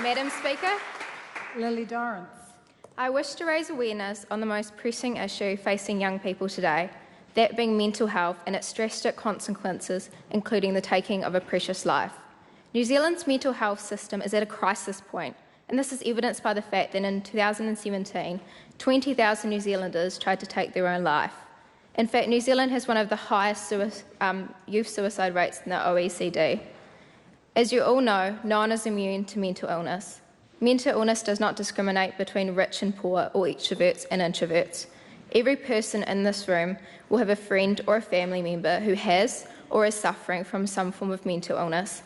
Madam Speaker, Lily Dorrance. I wish to raise awareness on the most pressing issue facing young people today, that being mental health and its drastic consequences, including the taking of a precious life. New Zealand's mental health system is at a crisis point, and this is evidenced by the fact that in 2017, 20,000 New Zealanders tried to take their own life. In fact, New Zealand has one of the highest youth suicide rates in the OECD. As you all know, no one is immune to mental illness. Mental illness does not discriminate between rich and poor or extroverts and introverts. Every person in this room will have a friend or a family member who has or is suffering from some form of mental illness.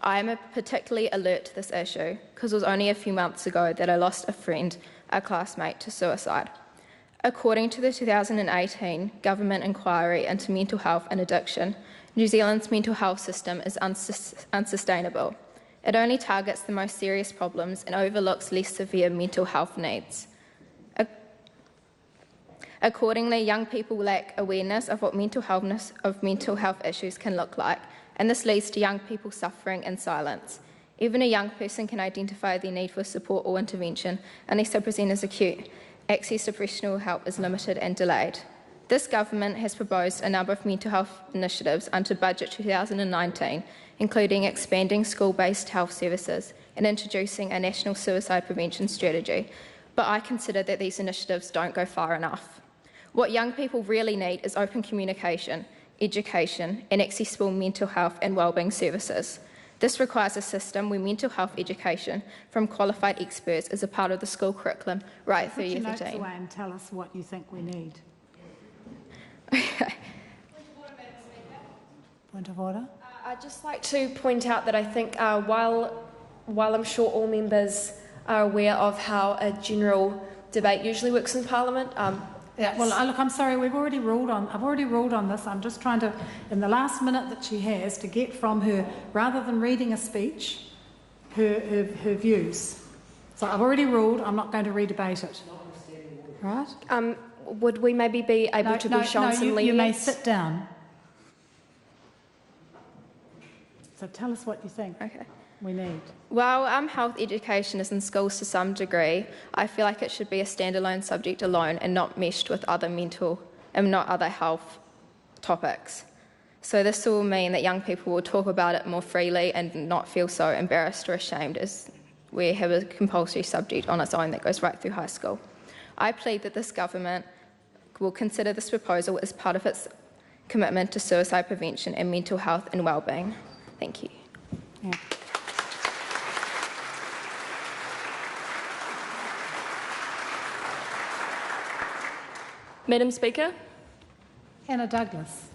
I am particularly alert to this issue because it was only a few months ago that I lost a friend, a classmate, to suicide. According to the 2018 government inquiry into mental health and addiction, New Zealand's mental health system is unsustainable. It only targets the most serious problems and overlooks less severe mental health needs. Accordingly, young people lack awareness of what mental health issues can look like, and this leads to young people suffering in silence. Even a young person can identify their need for support or intervention unless they present as acute. Access to professional help is limited and delayed. This government has proposed a number of mental health initiatives under Budget 2019, including expanding school-based health services and introducing a national suicide prevention strategy, but I consider that these initiatives don't go far enough. What young people really need is open communication, education, and accessible mental health and wellbeing services. This requires a system where mental health education from qualified experts is a part of the school curriculum right through year 13. Put your notes away and tell us what you think we need. Okay. Point of order. I'd just like to point out that I think while I'm sure all members are aware of how a general debate usually works in Parliament. Look, I'm sorry, I've already ruled on this. I'm just trying to, in the last minute that she has, to get from her, rather than reading a speech, her views. So I've already ruled, I'm not going to re-debate it. Right? Would we maybe be able to be shown some lenience? You may sit down. So tell us what you think. Okay. We need. While health education is in schools to some degree, I feel like it should be a standalone subject alone and not meshed with other other health topics. So this will mean that young people will talk about it more freely and not feel so embarrassed or ashamed as we have a compulsory subject on its own that goes right through high school. I plead that this government will consider this proposal as part of its commitment to suicide prevention and mental health and wellbeing. Thank you. Yeah. Madam Speaker. Anna Douglas.